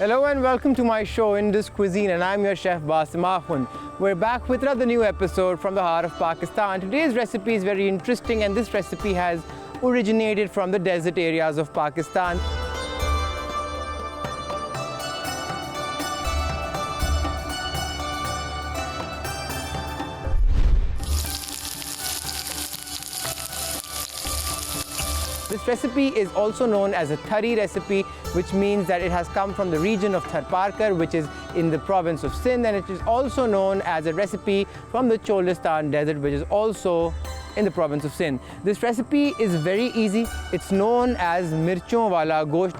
Hello and welcome to my show Indus Cuisine, and I'm your chef Basim Akhund. We're back with another new episode from the heart of Pakistan. Today's recipe is very interesting, and this recipe has originated from the desert areas of Pakistan. This recipe is also known as a thari recipe, which means that it has come from the region of Tharparkar, which is in the province of Sindh, and it is also known as a recipe from the Cholistan desert, which is also in the province of Sindh. This recipe is very easy. It's known as Mirchon Wala Gosht.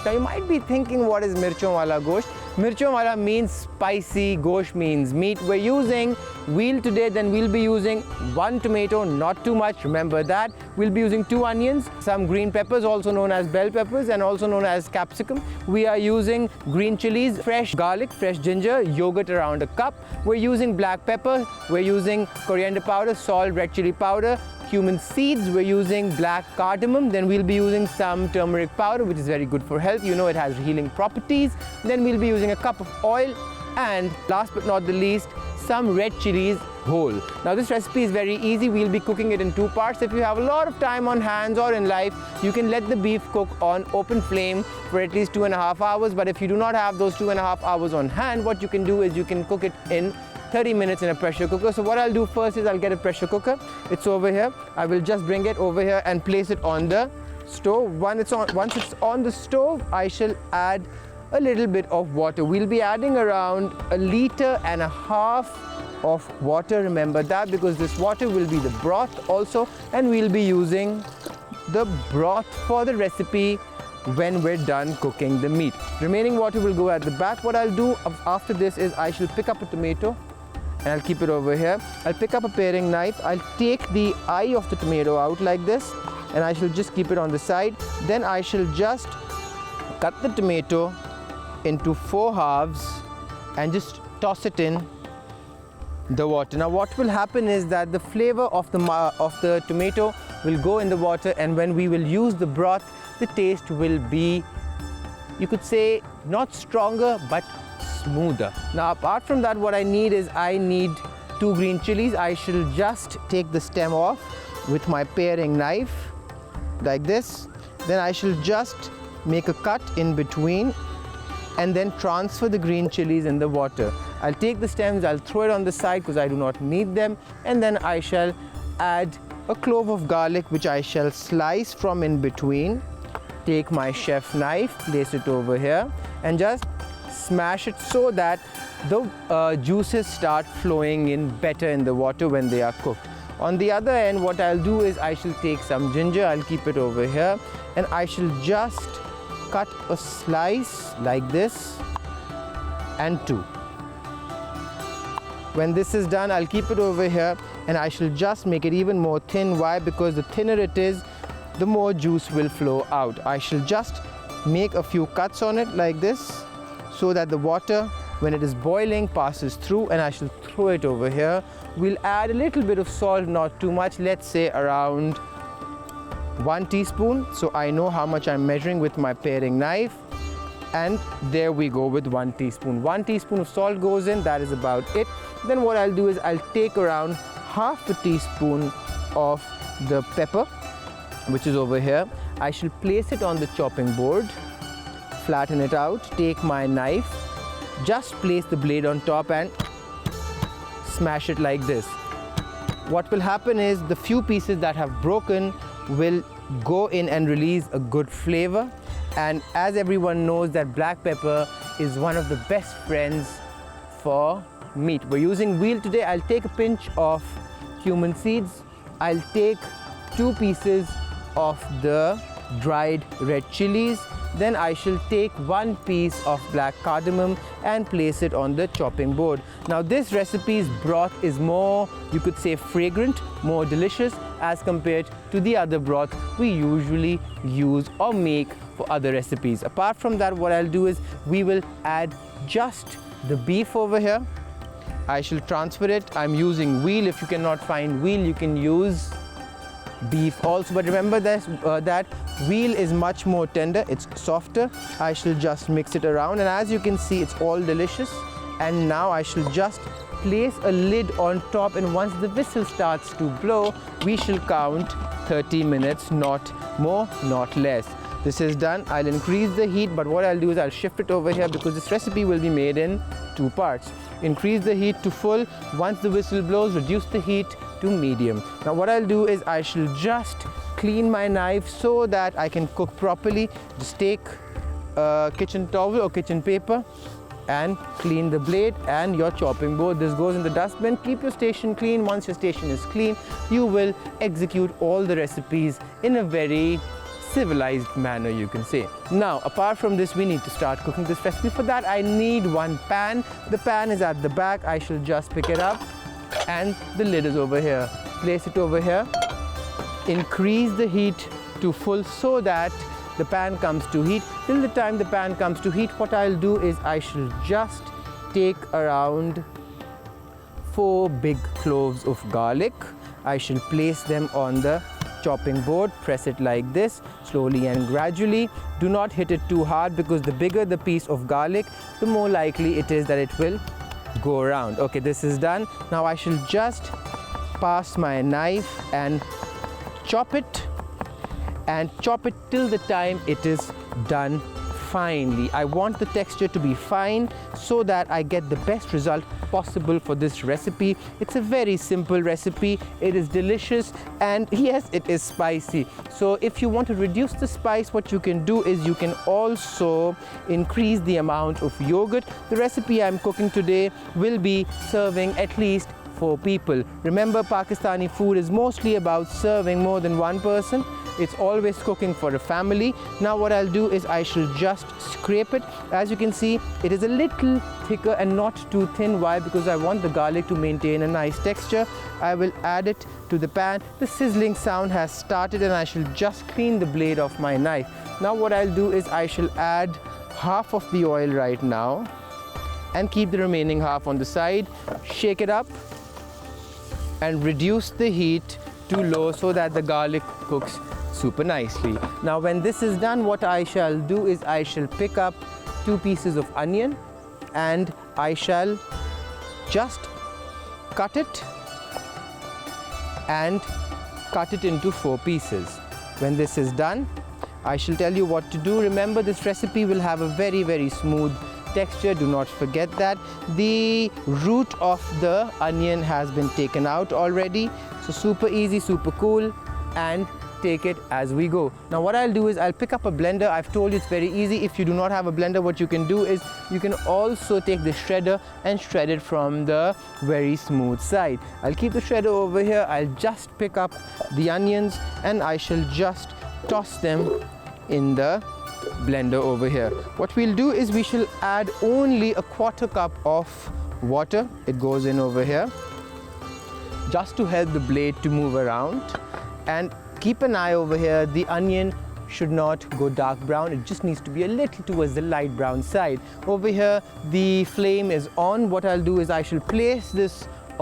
Now you might be thinking, what is Mirchon Wala Gosht? Mirchon Wala means spicy, Gosht means meat. We're using veal today, then we'll be using 1 tomato, not too much, remember that. We'll be using 2 onions, some green peppers, also known as bell peppers and also known as capsicum. We are using green chilies, fresh garlic, fresh ginger, yogurt around a cup. We're using black pepper, we're using coriander powder, salt, red chili powder, cumin seeds, we're using black cardamom, then we'll be using some turmeric powder, which is very good for health. You know, it has healing properties. Then we'll be using a cup of oil, and last but not the least, some red chilies whole. Now this recipe is very easy. We'll be cooking it in 2 parts. If you have a lot of time on hands or in life, you can let the beef cook on open flame for at least 2.5 hours. But if you do not have those 2.5 hours on hand, what you can do is you can cook it in 30 minutes in a pressure cooker. So what I'll do first is I'll get a pressure cooker. It's over here. I will just bring it over here and place it on the stove. Once it's on the stove, I shall add a little bit of water. We'll be adding around 1.5 liters of water. Remember that, because this water will be the broth also, and we'll be using the broth for the recipe when we're done cooking the meat. Remaining water will go at the back. What I'll do after this is I shall pick up a tomato and I'll keep it over here. I'll pick up a paring knife. I'll take the eye of the tomato out like this, and I shall just keep it on the side. Then I shall just cut the tomato into 4 halves and just toss it in the water. Now what will happen is that the flavor of the tomato will go in the water, and when we will use the broth, the taste will be, you could say, not stronger but smoother. Now apart from that, what I need is I need 2 green chilies. I shall just take the stem off with my paring knife like this. Then I shall just make a cut in between and then transfer the green chilies in the water. I'll take the stems, I'll throw it on the side because I do not need them, and then I shall add a clove of garlic, which I shall slice from in between. Take my chef knife, place it over here, and just smash it so that the juices start flowing in better in the water when they are cooked. On the other end, what I'll do is I shall take some ginger, I'll keep it over here, and I shall just cut a slice like this, and 2. When this is done, I'll keep it over here and I shall just make it even more thin. Why? Because the thinner it is, the more juice will flow out. I shall just make a few cuts on it like this, so that the water, when it is boiling, passes through, and I shall throw it over here. We'll add a little bit of salt, not too much, let's say around 1 teaspoon. So I know how much I'm measuring with my paring knife. And there we go with 1 teaspoon. 1 teaspoon of salt goes in, that is about it. Then what I'll do is I'll take around half a teaspoon of the pepper, which is over here. I shall place it on the chopping board, flatten it out, take my knife, just place the blade on top and smash it like this. What will happen is the few pieces that have broken will go in and release a good flavor. And as everyone knows that black pepper is one of the best friends for meat. We're using veal today. I'll take a pinch of cumin seeds. I'll take 2 pieces of the dried red chilies. Then I shall take 1 piece of black cardamom and place it on the chopping board. Now this recipe's broth is more, you could say, fragrant, more delicious as compared to the other broth we usually use or make for other recipes. Apart from that, what I'll do is we will add just the beef over here. I shall transfer it. I'm using veal. If you cannot find veal, you can use beef also, but remember this, that veal is much more tender, it's softer. I shall just mix it around, and as you can see, it's all delicious. And now I shall just place a lid on top, and once the whistle starts to blow, we shall count 30 minutes, not more, not less. This is done. I'll increase the heat, but what I'll do is I'll shift it over here because this recipe will be made in 2 parts. Increase the heat to full. Once the whistle blows, reduce the heat to medium. Now what I'll do is I shall just clean my knife so that I can cook properly. Just take a kitchen towel or kitchen paper and clean the blade and your chopping board. This goes in the dustbin. Keep your station clean. Once your station is clean, you will execute all the recipes in a very civilized manner, you can say. Now, apart from this, we need to start cooking this recipe. For that, I need one pan. The pan is at the back. I shall just pick it up, and the lid is over here. Place it over here. Increase the heat to full so that the pan comes to heat. Till the time the pan comes to heat, what I'll do is I shall just take around 4 big cloves of garlic. I shall place them on the chopping board. Press it like this, slowly and gradually. Do not hit it too hard because the bigger the piece of garlic, the more likely it is that it will go around. Okay, this is done. Now I shall just pass my knife and chop it till the time it is done finely. I want the texture to be fine so that I get the best result possible for this recipe. It's a very simple recipe. It is delicious, and yes, it is spicy. So if you want to reduce the spice, what you can do is you can also increase the amount of yogurt. The recipe I'm cooking today will be serving at least 4 people. Remember, Pakistani food is mostly about serving more than one person. It's always cooking for a family. Now what I'll do is I shall just scrape it. As you can see, it is a little thicker and not too thin. Why? Because I want the garlic to maintain a nice texture. I will add it to the pan. The sizzling sound has started, and I shall just clean the blade of my knife. Now what I'll do is I shall add half of the oil right now and keep the remaining half on the side. Shake it up and reduce the heat to low so that the garlic cooks super nicely. Now when this is done, what I shall do is I shall pick up 2 pieces of onion and I shall just cut it into 4 pieces. When this is done, I shall tell you what to do. Remember, this recipe will have a very, very smooth texture. Do not forget that. The root of the onion has been taken out already. So super easy, super cool, and take it as we go. Now what I'll do is I'll pick up a blender. I've told you it's very easy. If you do not have a blender, what you can do is you can also take the shredder and shred it from the very smooth side. I'll keep the shredder over here. I'll just pick up the onions and I shall just toss them in the blender over here. What we'll do is we shall add only a 1/4 cup of water. It goes in over here just to help the blade to move around. And keep an eye over here. The onion should not go dark brown. It just needs to be a little towards the light brown side. Over here, the flame is on. What I'll do is I shall place this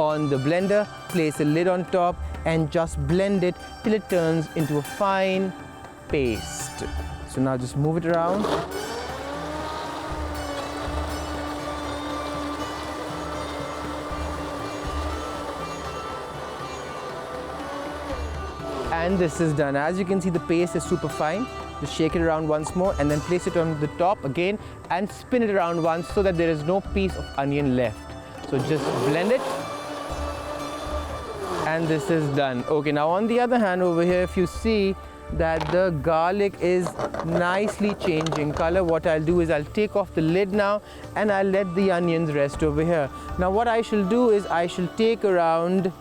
on the blender, place a lid on top, and just blend it till it turns into a fine paste. So now just move it around. And this is done. As you can see, the paste is super fine. Just shake it around once more and then place it on the top again and spin it around once so that there is no piece of onion left. So just blend it. And this is done. Okay, now on the other hand over here, if you see that the garlic is nicely changing color, what I'll do is I'll take off the lid now and I'll let the onions rest over here. Now what I shall do is I shall take around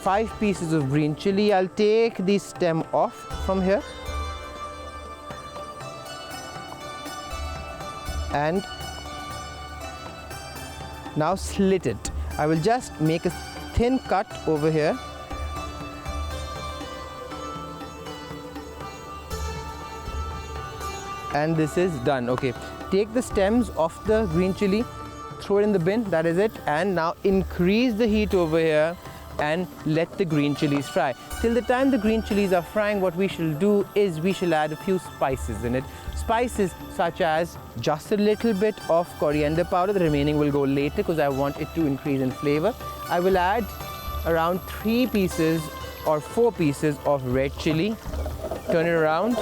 5 pieces of green chili. I'll take the stem off from here and now slit it. I will just make a thin cut over here. And this is done. Okay, take the stems of the green chili, throw it in the bin, that is it. And now increase the heat over here and let the green chilies fry. Till the time the green chilies are frying, what we shall do is we shall add a few spices in it. Spices such as just a little bit of coriander powder. The remaining will go later because I want it to increase in flavor. I will add around 3 pieces or 4 pieces of red chili. Turn it around,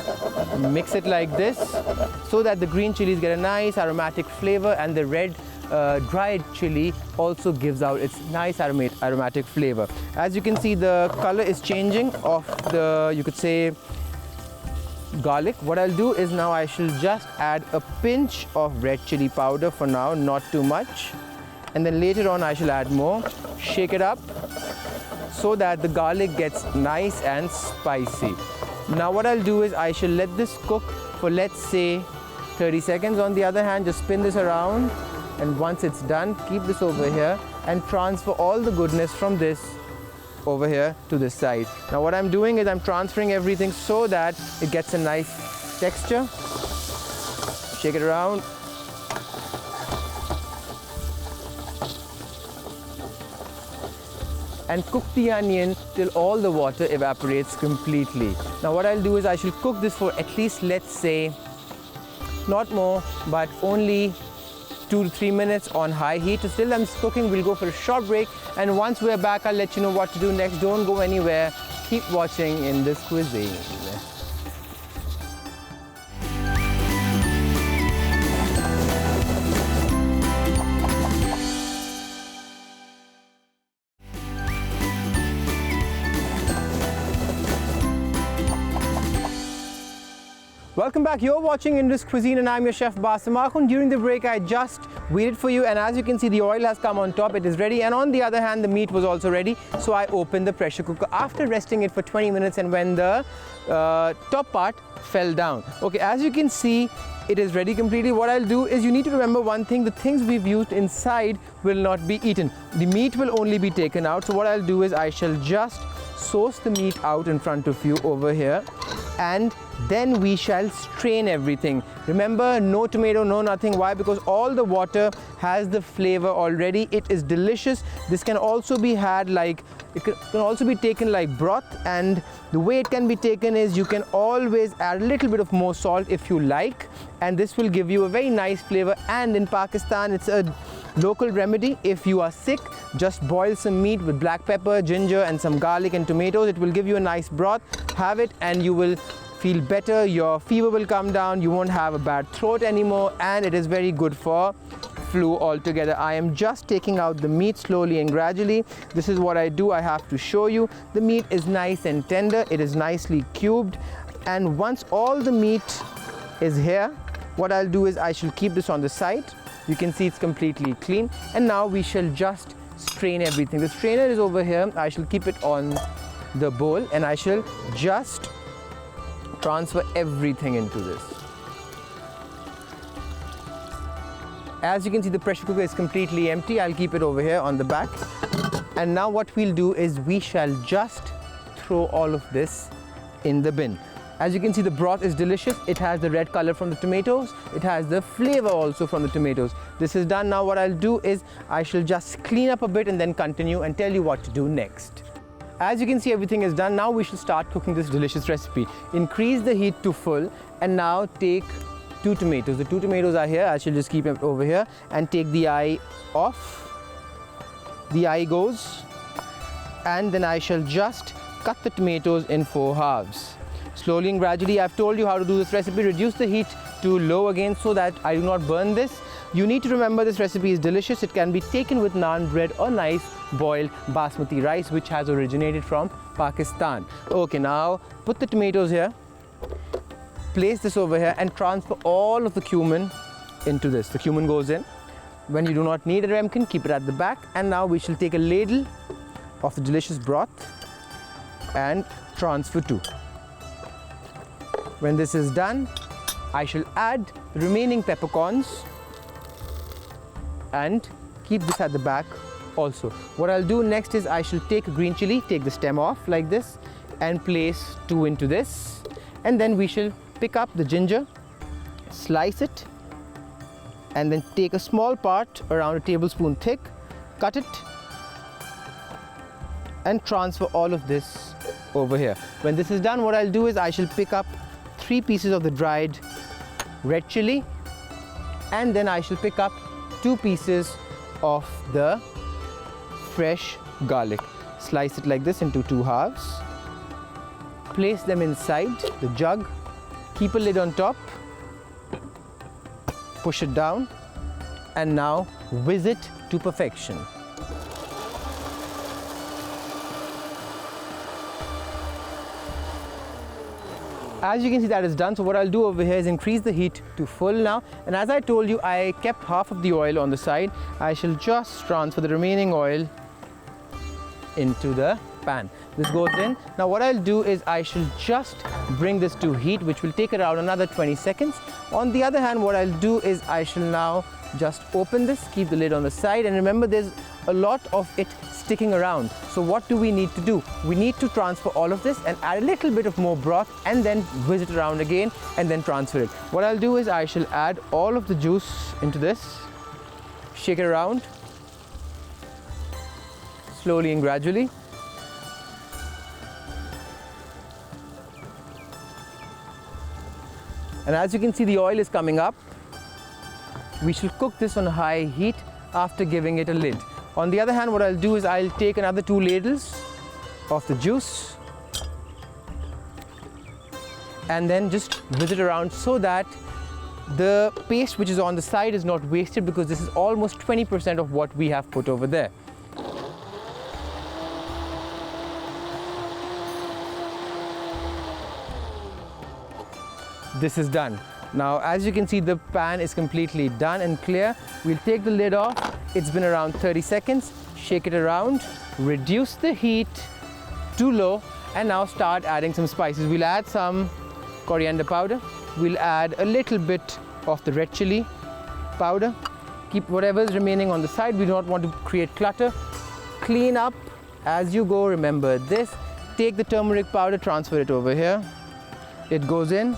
mix it like this so that the green chilies get a nice aromatic flavor, and the red dried chili also gives out its nice aromatic flavor. As you can see, the color is changing of the, you could say, garlic. What I'll do is now I shall just add a pinch of red chili powder for now, not too much, and then later on I shall add more. Shake it up so that the garlic gets nice and spicy. Now what I'll do is I shall let this cook for, let's say, 30 seconds. On the other hand, just spin this around, and once it's done, keep this over here and transfer all the goodness from this over here to this side. Now what I'm doing is I'm transferring everything so that it gets a nice texture. Shake it around. And cook the onion till all the water evaporates completely. Now what I'll do is I shall cook this for at least, let's say, not more, but only 2 to 3 minutes on high heat. So still I'm cooking, we'll go for a short break, and once we're back, I'll let you know what to do next. Don't go anywhere. Keep watching Indus Cuisine. Welcome back. You're watching Indus Cuisine and I'm your chef Basim Akhund. During the break, I just waited for you, and as you can see, the oil has come on top. It is ready, and on the other hand, the meat was also ready. So I opened the pressure cooker after resting it for 20 minutes, and when the top part fell down. Okay, as you can see, it is ready completely. What I'll do is, you need to remember one thing: the things we've used inside will not be eaten. The meat will only be taken out. So what I'll do is I shall just sauce the meat out in front of you over here, and then we shall strain everything. Remember, no tomato, no nothing. Why? Because all the water has the flavor already. It is delicious. This can also be had like, it can also be taken like broth, and the way it can be taken is you can always add a little bit of more salt if you like, and this will give you a very nice flavor. And in Pakistan, it's a local remedy. If you are sick, just boil some meat with black pepper, ginger and some garlic and tomatoes. It will give you a nice broth. Have it and you will feel better. Your fever will come down. You won't have a bad throat anymore, and it is very good for flu altogether. I am just taking out the meat slowly and gradually. This is what I do. I have to show you. The meat is nice and tender. It is nicely cubed, and once all the meat is here, what I'll do is I shall keep this on the side. You can see it's completely clean, and now we shall just strain everything. The strainer is over here. I shall keep it on the bowl, and I shall just transfer everything into this. As you can see, the pressure cooker is completely empty. I'll keep it over here on the back. And now what we'll do is we shall just throw all of this in the bin. As you can see, the broth is delicious. It has the red color from the tomatoes. It has the flavor also from the tomatoes. This is done. Now what I'll do is I shall just clean up a bit and then continue and tell you what to do next. As you can see, everything is done. Now we shall start cooking this delicious recipe. Increase the heat to full, and now take 2 tomatoes. The 2 tomatoes are here. I shall just keep it over here and take the eye off. The eye goes, and then I shall just cut the tomatoes in 4 halves. Slowly and gradually. I've told you how to do this recipe. Reduce the heat to low again so that I do not burn this. You need to remember this recipe is delicious. It can be taken with naan bread or nice boiled basmati rice, which has originated from Pakistan. Okay, now put the tomatoes here. Place this over here and transfer all of the cumin into this. The cumin goes in. When you do not need a ramekin, keep it at the back. And now we shall take a ladle of the delicious broth and transfer to. When this is done, I shall add the remaining peppercorns and keep this at the back also. What I'll do next is I shall take a green chili, take the stem off like this, and place 2 into this. And then we shall pick up the ginger, slice it, and then take a small part around a tablespoon thick, cut it, and transfer all of this over here. When this is done, what I'll do is I shall pick up 3 pieces of the dried red chili, and then I shall pick up 2 pieces of the fresh garlic. Slice it like this into 2 halves. Place them inside the jug. Keep a lid on top. Push it down, and now whiz it to perfection. As you can see, that is done. So what I'll do over here is increase the heat to full now. And as I told you, I kept half of the oil on the side. I shall just transfer the remaining oil into the pan. This goes in. Now what I'll do is I shall just bring this to heat, which will take around another 20 seconds. On the other hand, what I'll do is I shall now just open this, keep the lid on the side, and remember there's a lot of it sticking around. So what do we need to do? We need to transfer all of this and add a little bit of more broth, and then whiz it around again and then transfer it. What I'll do is I shall add all of the juice into this, shake it around slowly and gradually. And as you can see, the oil is coming up. We shall cook this on high heat after giving it a lid. On the other hand, what I'll do is I'll take another 2 ladles of the juice and then just whiz it around so that the paste which is on the side is not wasted, because this is almost 20% of what we have put over there. This is done. Now, as you can see, the pan is completely done and clear. We'll take the lid off. It's been around 30 seconds. Shake it around, reduce the heat to low, and now start adding some spices. We'll add some coriander powder. We'll add a little bit of the red chili powder. Keep whatever is remaining on the side. We do not want to create clutter. Clean up as you go. Remember this. Take the turmeric powder, transfer it over here. It goes in.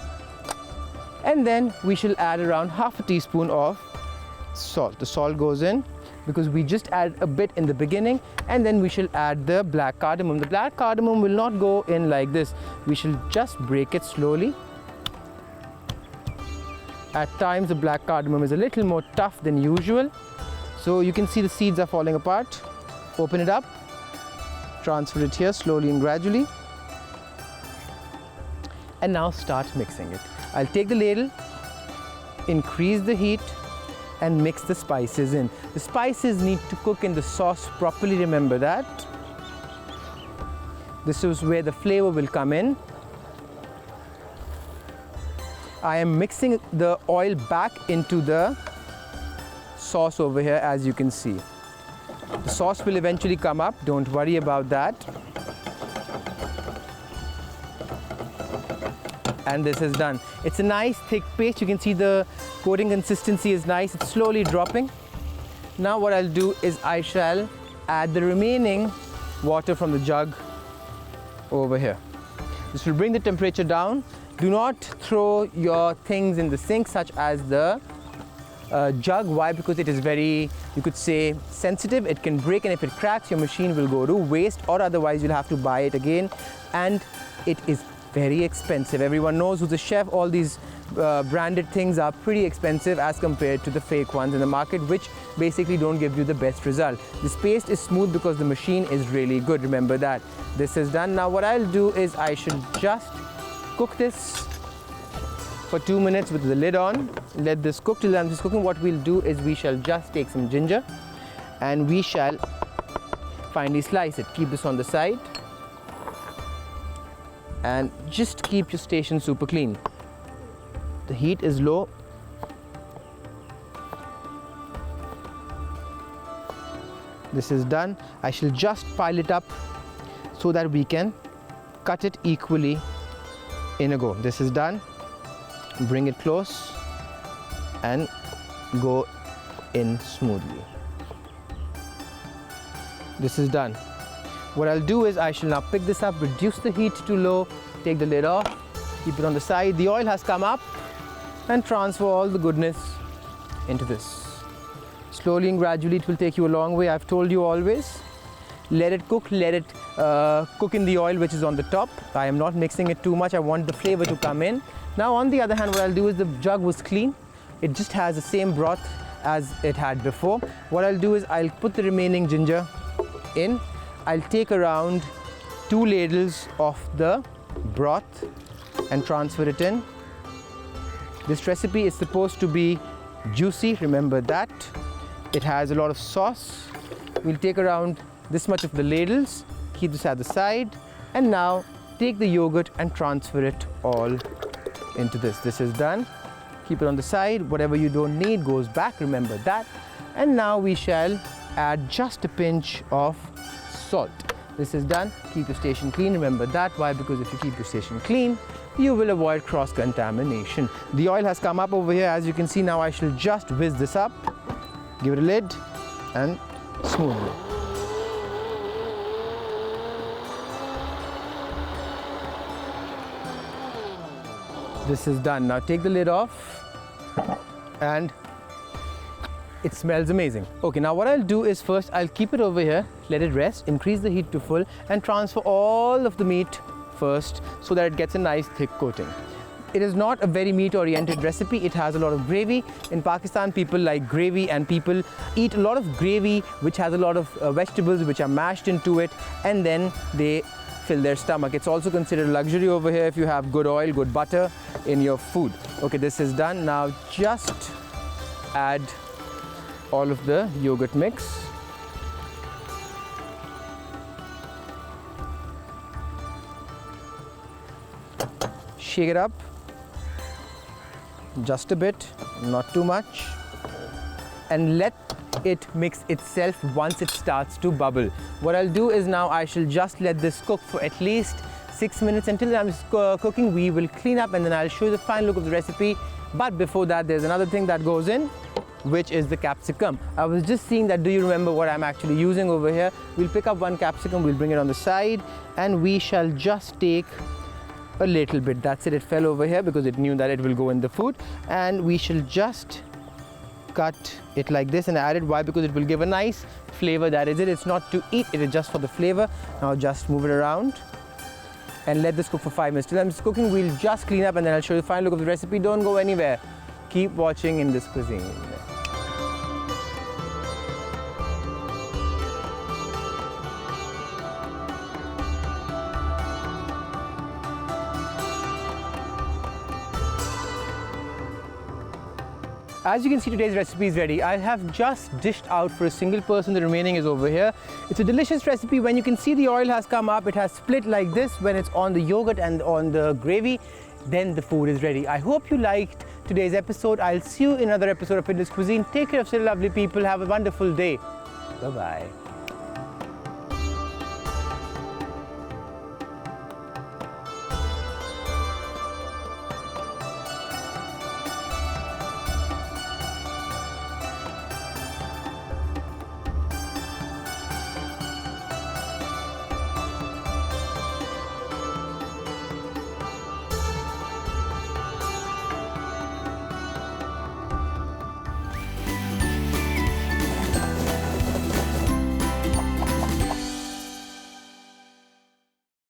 And then we shall add around half a teaspoon of salt. The salt goes in because we just added a bit in the beginning, and then we shall add the black cardamom. The black cardamom will not go in like this. We shall just break it slowly. At times the black cardamom is a little more tough than usual. So you can see the seeds are falling apart. Open it up, transfer it here slowly and gradually, and now start mixing it. I'll take the ladle, increase the heat, and mix the spices in. The spices need to cook in the sauce properly, remember that. This is where the flavor will come in. I am mixing the oil back into the sauce over here, as you can see. The sauce will eventually come up, don't worry about that. And this is done. It's a nice thick paste. You can see the coating consistency is nice. It's slowly dropping. Now what I'll do is I shall add the remaining water from the jug over here. This will bring the temperature down. Do not throw your things in the sink, such as the jug. Why? Because it is very, you could say, sensitive. It can break, and if it cracks, your machine will go to waste, or otherwise you'll have to buy it again, and it is very expensive. Everyone knows who's a chef. All these branded things are pretty expensive as compared to the fake ones in the market, which basically don't give you the best result. This paste is smooth because the machine is really good. Remember that. This is done. Now what I'll do is I should just cook this for 2 minutes with the lid on. Let this cook till I'm just cooking. What we'll do is we shall just take some ginger and we shall finely slice it. Keep this on the side. And just keep your station super clean. The heat is low. This is done. I shall just pile it up so that we can cut it equally in a go. This is done. Bring it close and go in smoothly. This is done. What I'll do is I shall now pick this up, reduce the heat to low, take the lid off, keep it on the side. The oil has come up, and transfer all the goodness into this. Slowly and gradually it will take you a long way. I've told you always, let it cook in the oil which is on the top. I am not mixing it too much, I want the flavor to come in. Now on the other hand, what I'll do is the jug was clean. It just has the same broth as it had before. What I'll do is I'll put the remaining ginger in. I'll take around 2 ladles of the broth and transfer it in. This recipe is supposed to be juicy, remember that. It has a lot of sauce. We'll take around this much of the ladles, keep this at the side, and now take the yogurt and transfer it all into this. This is done. Keep it on the side. Whatever you don't need goes back, remember that. And now we shall add just a pinch of salt. This is done. Keep your station clean, remember that. Why? Because if you keep your station clean, you will avoid cross-contamination. The oil has come up over here, as you can see. Now I shall just whiz this up, give it a lid, and smooth it. This is done. Now take the lid off, and it smells amazing. Okay, now what I'll do is first I'll keep it over here, let it rest, increase the heat to full, and transfer all of the meat first so that it gets a nice thick coating. It is not a very meat-oriented recipe. It has a lot of gravy. In Pakistan, people like gravy, and people eat a lot of gravy which has a lot of vegetables which are mashed into it, and then they fill their stomach. It's also considered luxury over here if you have good oil, good butter in your food. Okay, this is done. Now just add all of the yogurt mix. Shake it up just a bit, not too much, and let it mix itself once it starts to bubble. What I'll do is now I shall just let this cook for at least 6 minutes. Until I'm cooking, we will clean up, and then I'll show you the final look of the recipe. But before that, there's another thing that goes in, which is the capsicum. I was just seeing that. Do you remember what I'm actually using over here? We'll pick up 1 capsicum, we'll bring it on the side, and we shall just take a little bit. That's it. It fell over here because it knew that it will go in the food, and we shall just cut it like this and add it. Why? Because it will give a nice flavor. That is it. It's not to eat, it is just for the flavor. Now just move it around and let this cook for 5 minutes. Till I'm cooking, we'll just clean up, and then I'll show you the final look of the recipe. Don't go anywhere. Keep watching Indus Cuisine. As you can see, today's recipe is ready. I have just dished out for a single person. The remaining is over here. It's a delicious recipe. When you can see the oil has come up, it has split like this. When it's on the yogurt and on the gravy, then the food is ready. I hope you liked today's episode. I'll see you in another episode of Indus Cuisine. Take care of your lovely people. Have a wonderful day. Bye-bye.